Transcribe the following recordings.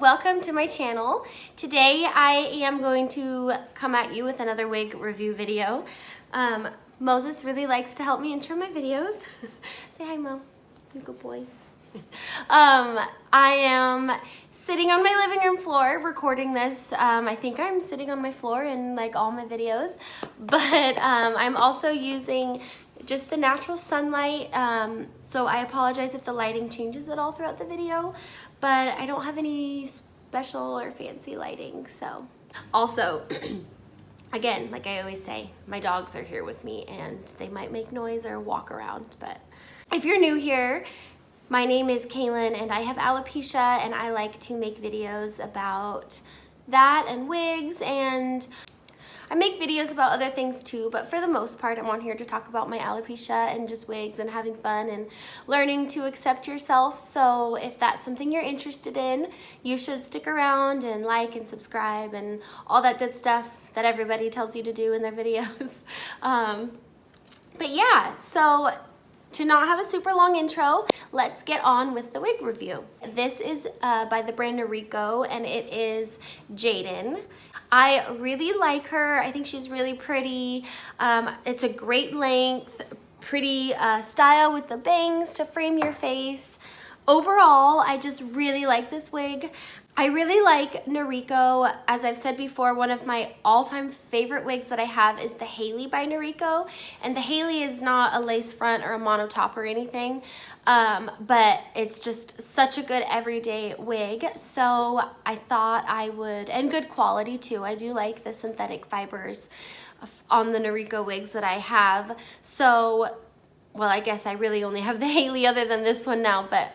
welcome to my channel. Today I am going to come at you with another wig review video. Moses really likes to help me intro my videos. Say hi, Mo. You good boy. I am sitting on my living room floor recording this. I think I'm sitting on my floor in like all my videos, but I'm also using just the natural sunlight. So I apologize if the lighting changes at all throughout the video, but I don't have any special or fancy lighting. So also, again, like I always say, my dogs are here with me and they might make noise or walk around. But if you're new here, my name is Kaylin and I have alopecia, and I like to make videos about that and wigs, and I make videos about other things too, but for the most part I'm on here to talk about my alopecia and just wigs and having fun and learning to accept yourself. So if that's something you're interested in, you should stick around and like and subscribe and all that good stuff that everybody tells you to do in their videos. But yeah, so to not have a super long intro, let's get on with the wig review. This is by the brand Noriko, and it is Jayden. I really like her. I think she's really pretty. It's a great length, pretty style with the bangs to frame your face. Overall, I just really like this wig. I really like Noriko. As I've said before, one of my all-time favorite wigs that I have is the Haley by Noriko. And the Haley is not a lace front or a mono top or anything, but it's just such a good everyday wig. So I thought I would, and good quality too. I do like the synthetic fibers on the Noriko wigs that I have. So, well, I guess I really only have the Haley other than this one now, but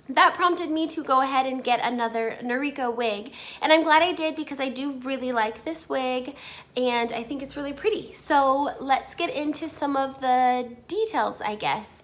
that prompted me to go ahead and get another Noriko wig, and I'm glad I did because I do really like this wig and I think it's really pretty. So let's get into some of the details, I guess.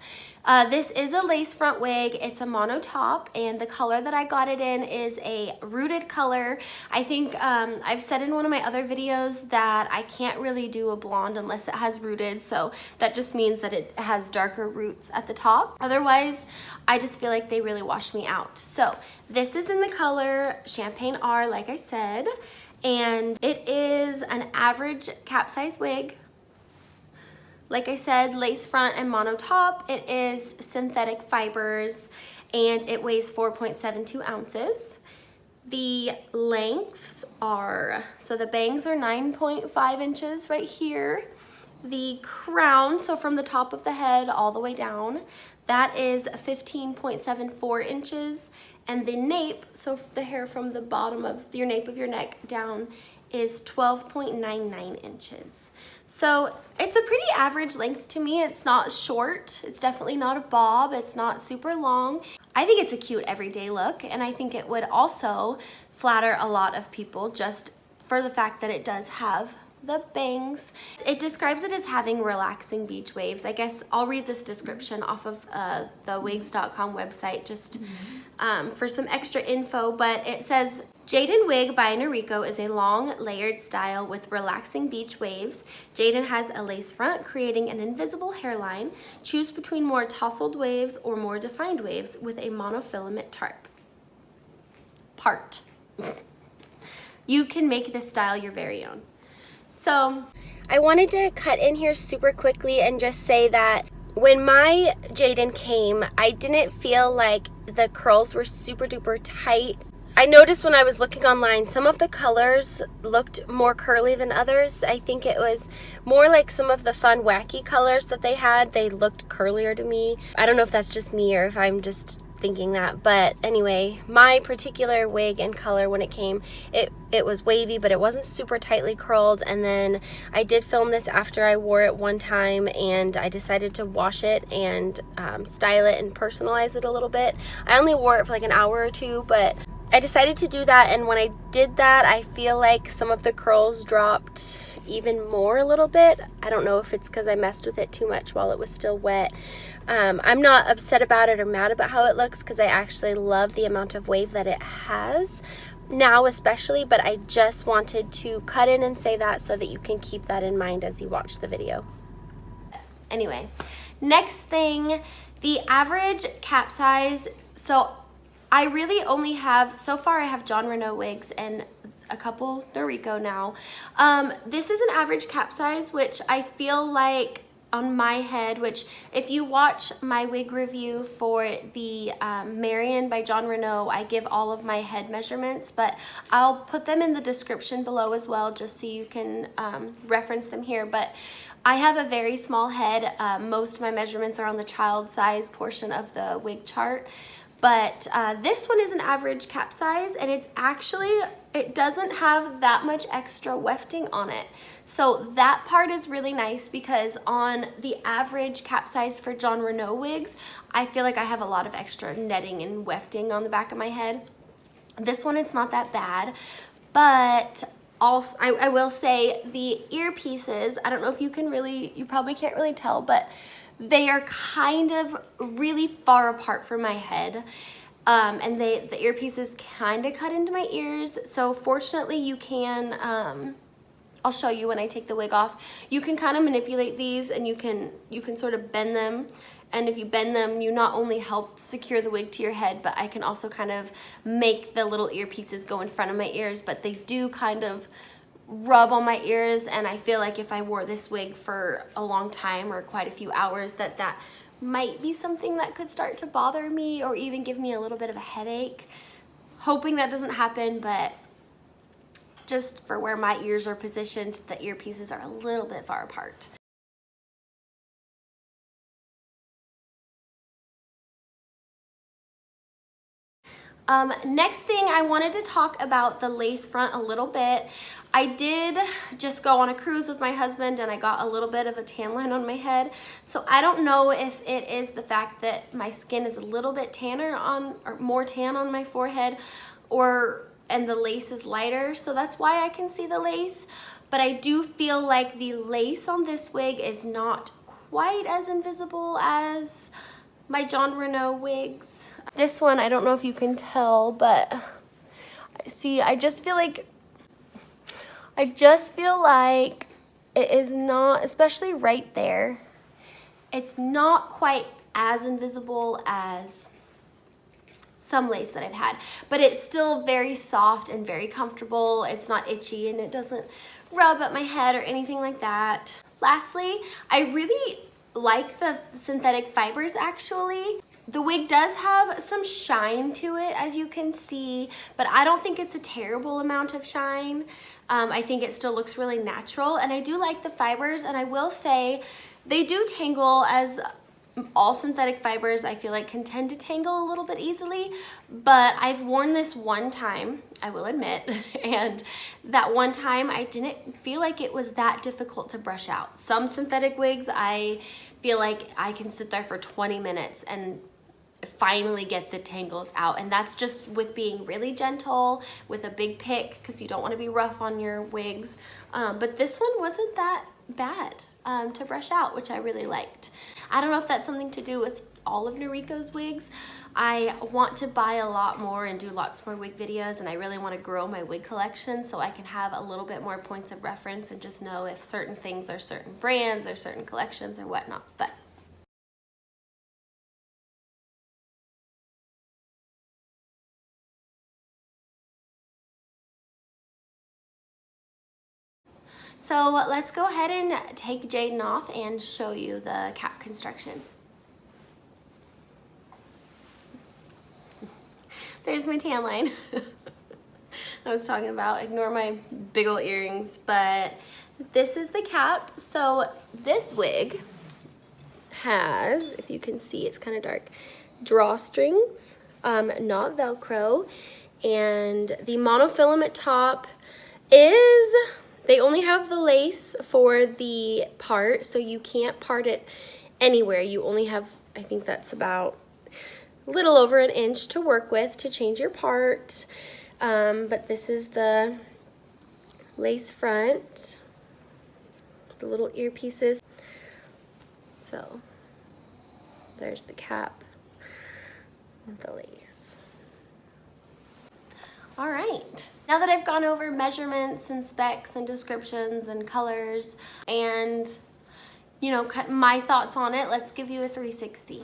This is a lace front wig. It's a mono top, and the color that I got it in is a rooted color. I think I've said in one of my other videos that I can't really do a blonde unless it has rooted, so that just means that it has darker roots at the top. Otherwise, I just feel like they really wash me out. So this is in the color Champagne R, like I said, and it is an average cap size wig. Like I said, lace front and mono top. It is synthetic fibers and it weighs 4.72 ounces. The lengths are, so the bangs are 9.5 inches right here. The crown, so from the top of the head all the way down, that is 15.74 inches. And the nape, so the hair from the bottom of your nape of your neck down, is 12.99 inches. So it's a pretty average length to me. It's not short. It's definitely not a bob. It's not super long. I think it's a cute everyday look, and I think it would also flatter a lot of people just for the fact that it does have the bangs. It describes it as having relaxing beach waves. I guess I'll read this description off of the wigs.com website just for some extra info, but it says, Jayden wig by Noriko is a long layered style with relaxing beach waves. Jayden has a lace front, creating an invisible hairline. Choose between more tousled waves or more defined waves with a monofilament part. You can make this style your very own. So I wanted to cut in here super quickly and just say that when my Jayden came, I didn't feel like the curls were super duper tight. I noticed when I was looking online, some of the colors looked more curly than others. I think it was more like some of the fun, wacky colors that they had. They looked curlier to me. I don't know if that's just me or if I'm just thinking that, but anyway, my particular wig and color when it came, it was wavy, but it wasn't super tightly curled. And then I did film this after I wore it one time, and I decided to wash it and style it and personalize it a little bit. I only wore it for like an hour or two, but I decided to do that, and when I did that, I feel like some of the curls dropped even more a little bit. I don't know if it's because I messed with it too much while it was still wet. I'm not upset about it or mad about how it looks because I actually love the amount of wave that it has now especially, but I just wanted to cut in and say that so that you can keep that in mind as you watch the video. Anyway, next thing, the average cap size. So I really only have, so far I have Jon Renau wigs and a couple Noriko now. This is an average cap size, which I feel like on my head, which if you watch my wig review for the Marion by Jon Renau, I give all of my head measurements, but I'll put them in the description below as well, just so you can reference them here. But I have a very small head. Most of my measurements are on the child size portion of the wig chart. But this one is an average cap size, and it's actually, it doesn't have that much extra wefting on it. So that part is really nice, because on the average cap size for Jon Renau wigs, I feel like I have a lot of extra netting and wefting on the back of my head. This one, it's not that bad, but also, I will say the earpieces, I don't know if you can really, you probably can't really tell, but they are kind of really far apart from my head. And the earpieces kind of cut into my ears. So fortunately you can, I'll show you when I take the wig off. You can kind of manipulate these, and you can sort of bend them. And if you bend them, you not only help secure the wig to your head, but I can also kind of make the little earpieces go in front of my ears, but they do kind of rub on my ears, and I feel like if I wore this wig for a long time or quite a few hours, that might be something that could start to bother me or even give me a little bit of a headache. Hoping that doesn't happen, but just for where my ears are positioned, the earpieces are a little bit far apart. Next thing, I wanted to talk about the lace front a little bit. I did just go on a cruise with my husband, and I got a little bit of a tan line on my head. So I don't know if it is the fact that my skin is a little bit tanner or more tan on my forehead, and the lace is lighter. So that's why I can see the lace. But I do feel like the lace on this wig is not quite as invisible as my Jon Renau wigs. This one, I don't know if you can tell, but see, I just feel like it is not, especially right there, it's not quite as invisible as some lace that I've had, but it's still very soft and very comfortable. It's not itchy, and it doesn't rub at my head or anything like that. Lastly, I really like the synthetic fibers actually. The wig does have some shine to it, as you can see, but I don't think it's a terrible amount of shine. I think it still looks really natural, and I do like the fibers, and I will say they do tangle, as all synthetic fibers I feel like can tend to tangle a little bit easily, but I've worn this one time, I will admit, and that one time I didn't feel like it was that difficult to brush out. Some synthetic wigs, I feel like I can sit there for 20 minutes and finally get the tangles out, and that's just with being really gentle with a big pick, because you don't want to be rough on your wigs. But this one wasn't that bad to brush out, which I really liked. I don't know if that's something to do with all of Noriko's wigs. I want to buy a lot more and do lots more wig videos, and I really want to grow my wig collection so I can have a little bit more points of reference and just know if certain things are certain brands or certain collections or whatnot. But so let's go ahead and take Jayden off and show you the cap construction. There's my tan line. I was talking about, ignore my big old earrings, but this is the cap. So this wig has, if you can see, it's kind of dark, drawstrings, not Velcro, and the monofilament top is, they only have the lace for the part, so you can't part it anywhere. You only have, I think that's about a little over an inch to work with to change your part. But this is the lace front, the little earpieces. So there's the cap with the lace. All right, now that I've gone over measurements and specs and descriptions and colors and, you know, my thoughts on it, let's give you a 360.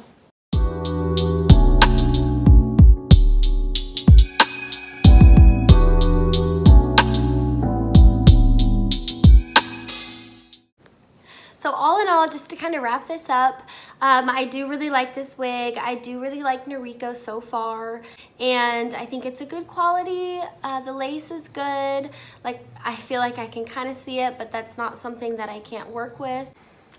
overall, just to kind of wrap this up, I do really like this wig. I do really like Noriko so far, and I think it's a good quality. The lace is good. Like, I feel like I can kind of see it, but that's not something that I can't work with.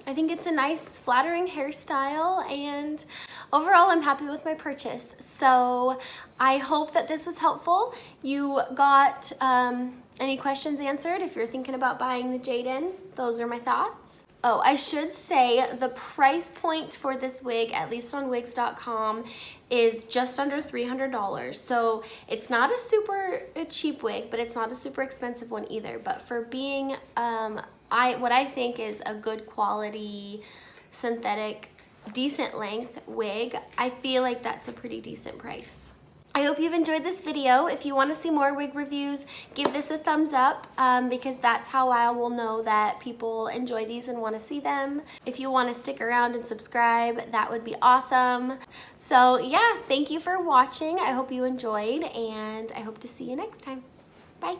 I think it's a nice, flattering hairstyle, and overall, I'm happy with my purchase. So I hope that this was helpful. You got any questions answered if you're thinking about buying the Jayden. Those are my thoughts. Oh, I should say the price point for this wig, at least on wigs.com, is just under $300. So it's not a super cheap wig, but it's not a super expensive one either. But for being what I think is a good quality, synthetic, decent length wig, I feel like that's a pretty decent price. I hope you've enjoyed this video. If you want to see more wig reviews, give this a thumbs up because that's how I will know that people enjoy these and want to see them. If you want to stick around and subscribe, that would be awesome. So yeah, thank you for watching. I hope you enjoyed, and I hope to see you next time. Bye.